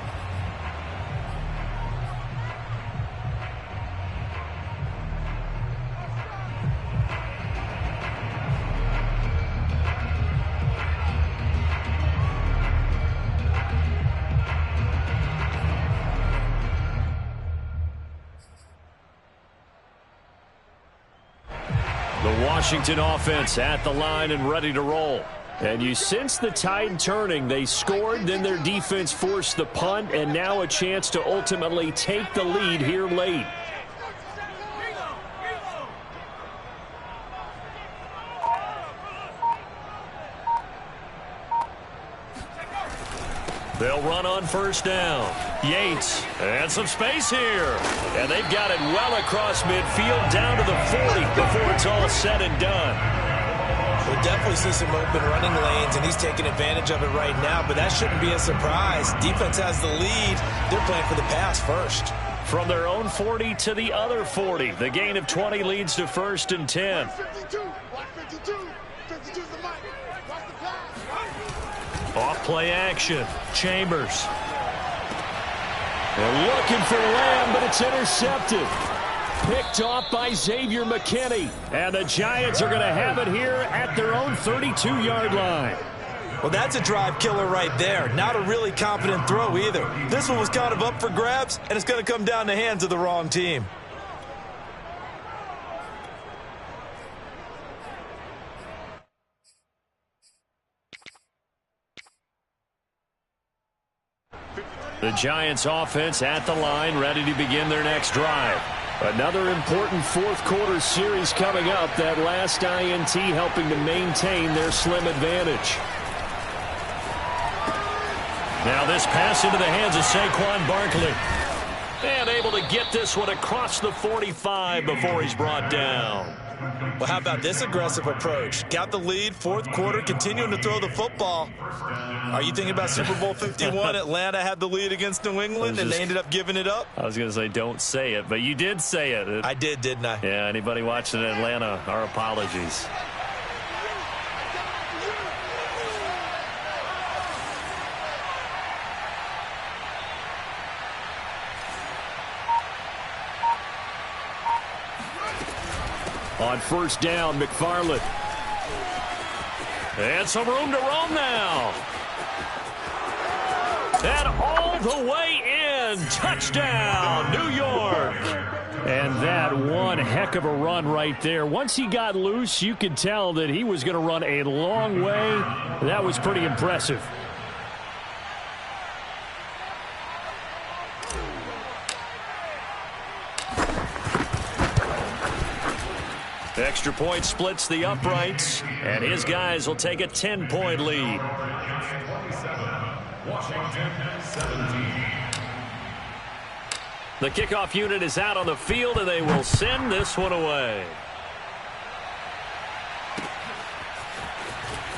Washington offense at the line and ready to roll. And you sense the tide turning. They scored, then their defense forced the punt, and now a chance to ultimately take the lead here late. They'll run on first down. Yates, and some space here. And they've got it well across midfield down to the 40 before it's all said and done. We'll definitely see some open running lanes, and he's taking advantage of it right now, but that shouldn't be a surprise. Defense has the lead. They're playing for the pass first. From their own 40 to the other 40. The gain of 20 leads to 1st and 10. 52. Watch 52. 52's the mic. Watch the pass. Off play action. Chambers. They're looking for Lamb, but it's intercepted. Picked off by Xavier McKinney. And the Giants are going to have it here at their own 32-yard line. Well, that's a drive killer right there. Not a really confident throw either. This one was kind of up for grabs, and it's going to come down the hands of the wrong team. The Giants offense at the line, ready to begin their next drive. Another important fourth-quarter series coming up. That last INT helping to maintain their slim advantage. Now this pass into the hands of Saquon Barkley. And able to get this one across the 45 before he's brought down. Well, how about this aggressive approach? Got the lead, fourth quarter, continuing to throw the football. Are you thinking about Super Bowl 51? Atlanta had the lead against New England, and they ended up giving it up? I was going to say don't say it, but you did say it. I did, didn't I? Yeah, anybody watching Atlanta, our apologies. On first down, McFarland. And some room to roam now. And all the way in. Touchdown, New York. And that one heck of a run right there. Once he got loose, you could tell that he was going to run a long way. That was pretty impressive. Extra point splits the uprights, and his guys will take a 10-point lead. Washington 17. The kickoff unit is out on the field, and they will send this one away.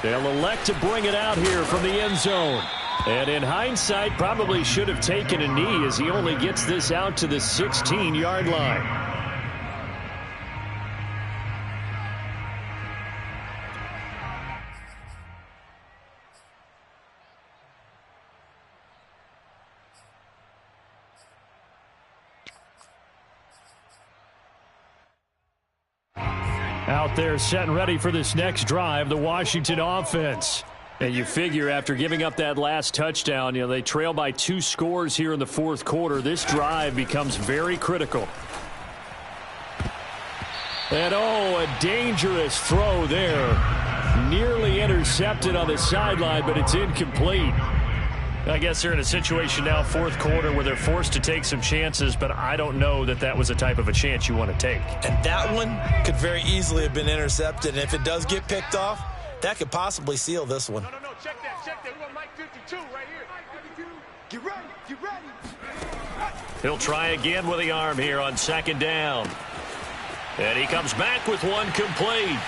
They'll elect to bring it out here from the end zone. And in hindsight, probably should have taken a knee as he only gets this out to the 16-yard line. Out there set and ready for this next drive, the Washington offense. And you figure after giving up that last touchdown, they trail by 2 scores here in the fourth quarter. This drive becomes very critical. And a dangerous throw there. Nearly intercepted on the sideline, but it's incomplete. I guess they're in a situation now, fourth quarter, where they're forced to take some chances, but I don't know that that was the type of a chance you want to take. And that one could very easily have been intercepted. And if it does get picked off, that could possibly seal this one. No, check that. We want Mike 52 right here. Get ready. He'll try again with the arm here on second down. And he comes back with one complete.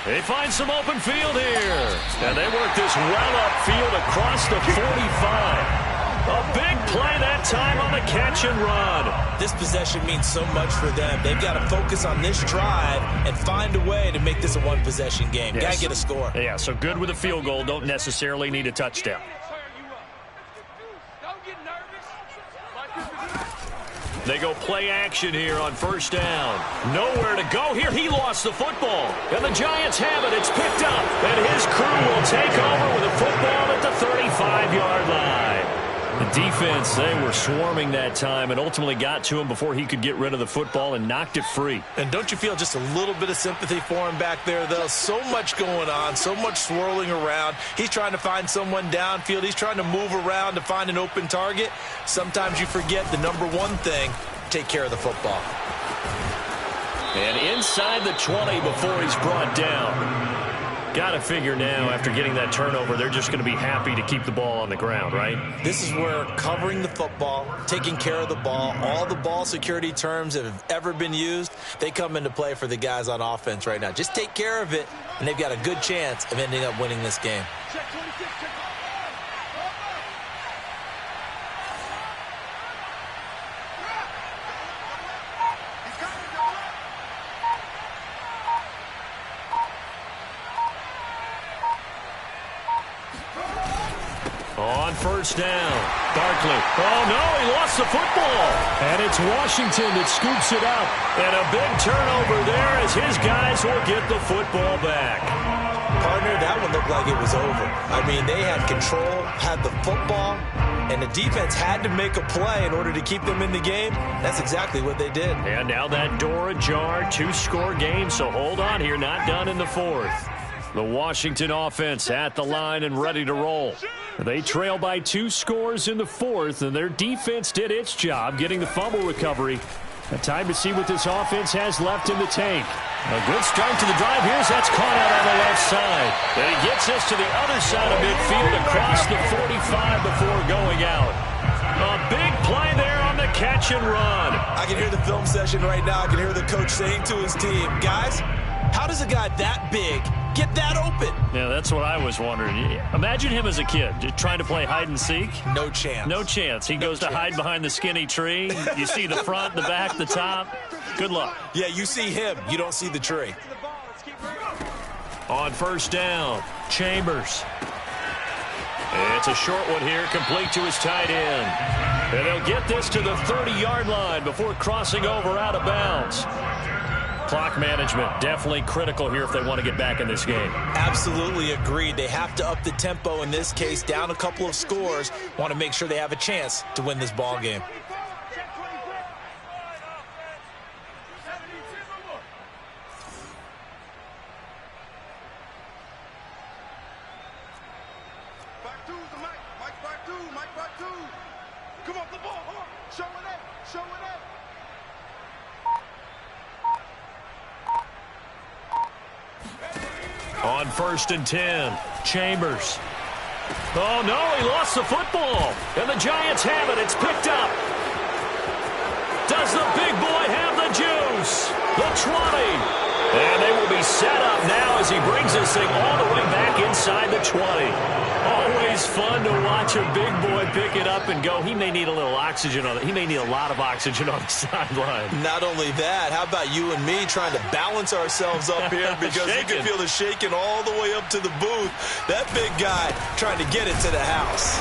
They find some open field here. And they work this well upfield across the 45. A big play that time on the catch and run. This possession means so much for them. They've got to focus on this drive and find a way to make this a one-possession game. Yes. Got to get a score. Yeah, so good with a field goal. Don't necessarily need a touchdown. They go play action here on first down. Nowhere to go here. He lost the football. And the Giants have it. It's picked up. And his crew will take over with a football at the 35-yard line. The defense, they were swarming that time and ultimately got to him before he could get rid of the football and knocked it free. And don't you feel just a little bit of sympathy for him back there, though? So much going on, so much swirling around. He's trying to find someone downfield. He's trying to move around to find an open target. Sometimes you forget the number one thing, take care of the football. And inside the 20 before he's brought down. Got to figure now, after getting that turnover, they're just going to be happy to keep the ball on the ground, right? This is where covering the football, taking care of the ball, all the ball security terms that have ever been used, they come into play for the guys on offense right now. Just take care of it, and they've got a good chance of ending up winning this game. On first down, Barkley. Oh, no, he lost the football. And it's Washington that scoops it up. And a big turnover there as his guys will get the football back. Partner, that one looked like it was over. I mean, they had control, had the football, and the defense had to make a play in order to keep them in the game. That's exactly what they did. And now that door ajar, 2-score game, so hold on here, not done in the fourth. The Washington offense at the line and ready to roll. They trail by 2 scores in the fourth, and their defense did its job getting the fumble recovery. A time to see what this offense has left in the tank. A good start to the drive here as that's caught out on the left side. And he gets us to the other side of midfield across the 45 before going out. A big play there on the catch and run. I can hear the film session right now. I can hear the coach saying to his team, guys, how does a guy that big get that open? Yeah, that's what I was wondering. Imagine him as a kid, just trying to play hide and seek. No chance. No chance. He goes to hide behind the skinny tree. You see the front, the back, the top. Good luck. Yeah, you see him. You don't see the tree. On first down, Chambers. It's a short one here, complete to his tight end. And they'll get this to the 30-yard line before crossing over out of bounds. Clock management definitely critical here if they want to get back in this game. Absolutely agreed. They have to up the tempo in this case, down a couple of scores. Want to make sure they have a chance to win this ball game. Come on, the ball. Show it up. Show it up. On first and 10, Chambers. Oh, no, he lost the football. And the Giants have it. It's picked up. Does the big boy have the juice? The 20. And they will be set up now as he brings this thing all the way back inside the 20. Always fun to watch a big boy pick it up and go. He may need a little oxygen on it. He may need a lot of oxygen on the sideline. Not only that, how about you and me trying to balance ourselves up here because you can feel the shaking all the way up to the booth. That big guy trying to get it to the house.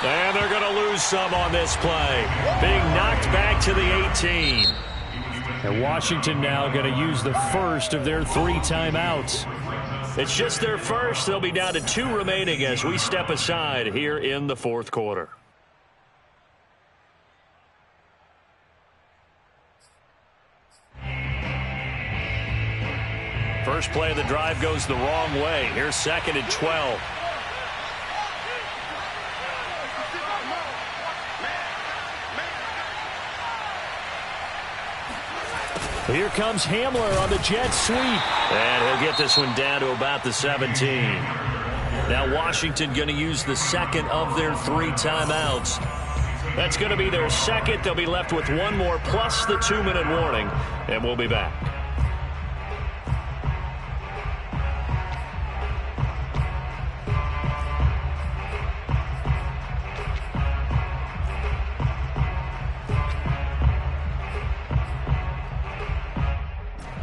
And they're going to lose some on this play. Being knocked back to the 18. And Washington now going to use the first of their 3 timeouts. It's just their first. They'll be down to 2 remaining as we step aside here in the fourth quarter. First play of the drive goes the wrong way. Here's 2nd and 12. Here comes Hamler on the jet sweep. And he'll get this one down to about the 17. Now Washington going to use the second of their 3 timeouts. That's going to be their second. They'll be left with 1 more plus the 2-minute warning. And we'll be back.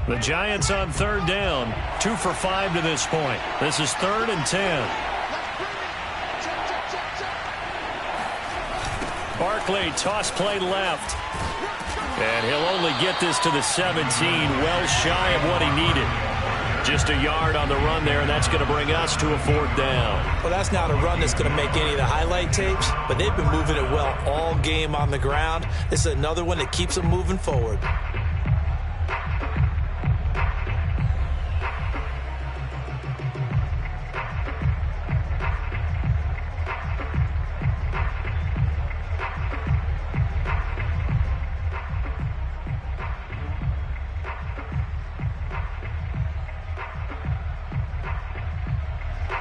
The Giants on 3rd down, 2 for 5 to this point. This is 3rd and 10. Barkley, toss play left. And he'll only get this to the 17, well shy of what he needed. Just a yard on the run there, and that's going to bring us to a 4th down. Well, that's not a run that's going to make any of the highlight tapes, but they've been moving it well all game on the ground. This is another one that keeps them moving forward.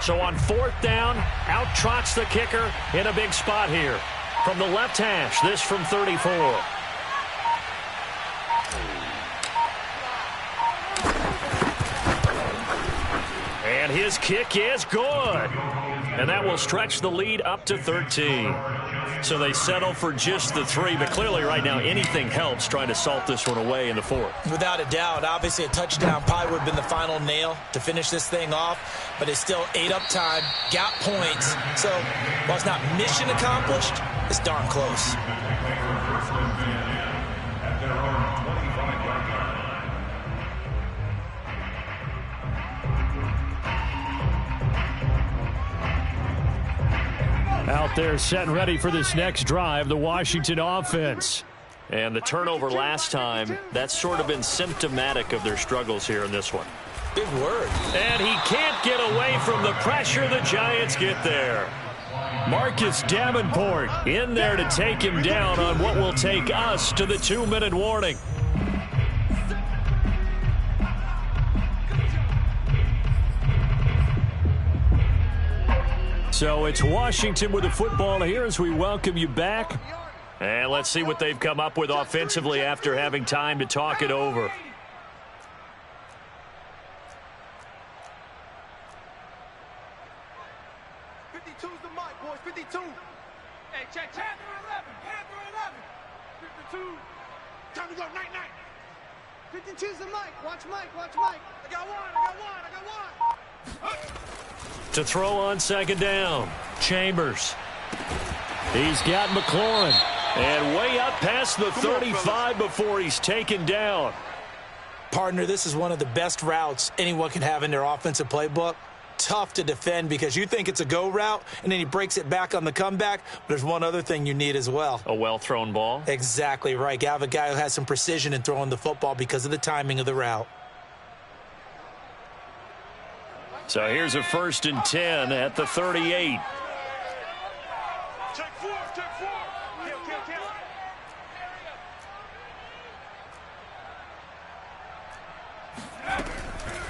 So on 4th down, out trots the kicker in a big spot here. From the left hash, this from 34. And his kick is good. And that will stretch the lead up to 13. So they settle for just the 3, but clearly right now anything helps trying to salt this one away in the 4th. Without a doubt, obviously a touchdown probably would have been the final nail to finish this thing off, but it's still 8 up time, got points. So while it's not mission accomplished, it's darn close. Out there set and ready for this next drive, the Washington offense. And the turnover last time, that's sort of been symptomatic of their struggles here in this one. Big word. And he can't get away from the pressure. The Giants get there. Marcus Davenport in there to take him down on what will take us to the 2-minute warning. So it's Washington with the football here as we welcome you back. And let's see what they've come up with offensively after having time to talk it over. The mic, boys, 52. Hey, check. Panther 11. 52. Time to go, night. 52's the mic. Watch Mike. I got one. To throw on 2nd down, Chambers. He's got McLaurin. And way up past the 35 before he's taken down. Partner, this is one of the best routes anyone can have in their offensive playbook. Tough to defend because you think it's a go route, and then he breaks it back on the comeback. But there's one other thing you need as well. A well-thrown ball. Exactly right. You have a guy who has some precision in throwing the football because of the timing of the route. So here's a 1st and 10 at the 38. Check 4.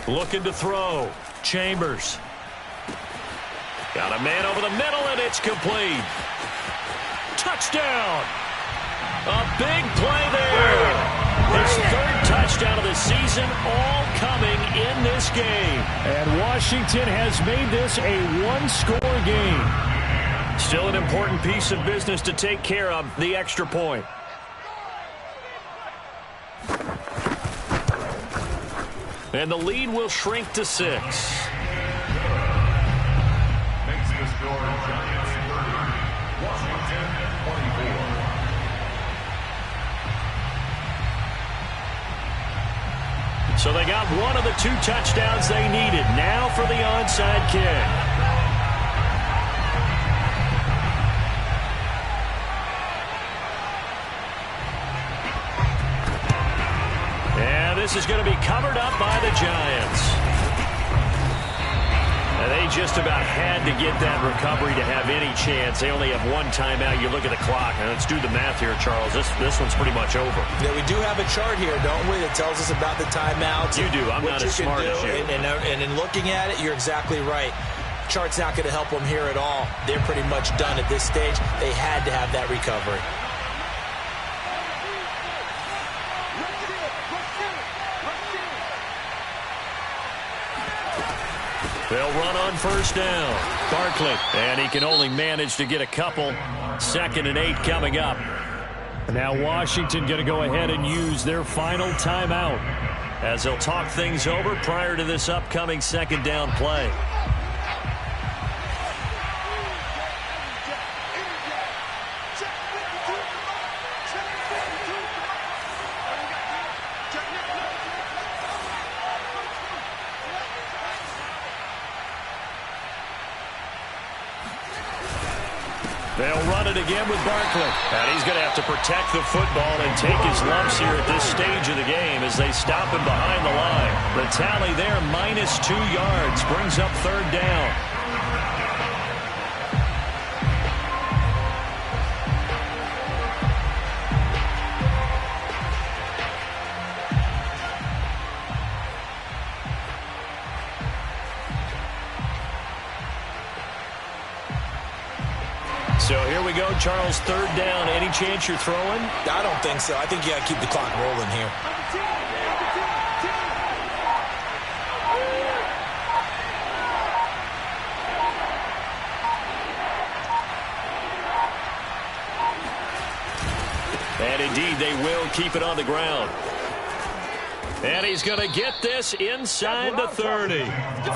Kill. Looking to throw. Chambers. Got a man over the middle, and it's complete. Touchdown. A big play there. His 3rd touchdown of the season, all coming in this game. And Washington has made this a 1-score game. Still an important piece of business to take care of, the extra point. And the lead will shrink to 6. Makes the score Giants 30, Washington 24. So they got one of the 2 touchdowns they needed. Now for the onside kick. And this is going to be covered up by the Giants. And they just about had to get that recovery to have any chance. They only have 1 timeout. You look at the clock, and let's do the math here, Charles. This one's pretty much over. Yeah, we do have a chart here, don't we, that tells us about the timeouts. You do. I'm not as smart as you. And in looking at it, you're exactly right. Chart's not going to help them here at all. They're pretty much done at this stage. They had to have that recovery. They'll run on first down. Barkley, and he can only manage to get a couple. 2nd and 8 coming up. Now Washington going to go ahead and use their final timeout as they'll talk things over prior to this upcoming 2nd down play. They'll run it again with Barkley. And he's going to have to protect the football and take his lumps here at this stage of the game as they stop him behind the line. The tally there, -2 yards, brings up 3rd down. So here we go, Charles, 3rd down. Any chance you're throwing? I don't think so. I think you got to keep the clock rolling here. And indeed, they will keep it on the ground. And he's going to get this inside the 30.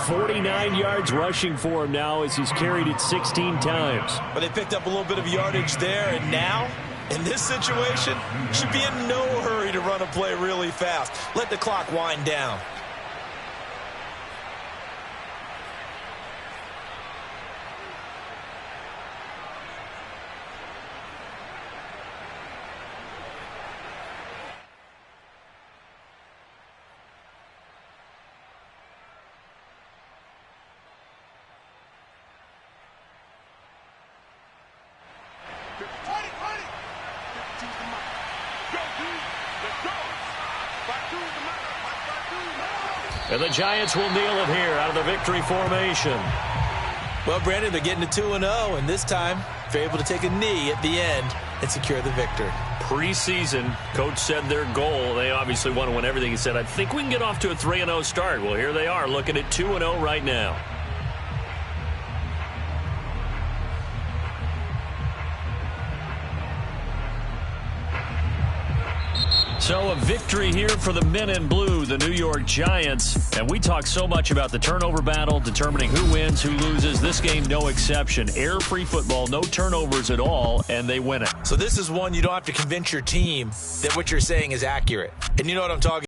49 yards rushing for him now as he's carried it 16 times. But they picked up a little bit of yardage there, and now, in this situation, should be in no hurry to run a play really fast. Let the clock wind down. And the Giants will kneel it here out of the victory formation. Well, Brandon, they're getting to 2-0, and this time they're able to take a knee at the end and secure the victory. Preseason, coach said their goal, they obviously want to win everything. He said, I think we can get off to a 3-0 start. Well, here they are looking at 2-0 right now. So a victory here for the men in blue, the New York Giants. And we talk so much about the turnover battle, determining who wins, who loses. This game, no exception. Error-free football, no turnovers at all, and they win it. So this is one you don't have to convince your team that what you're saying is accurate. And you know what I'm talking about.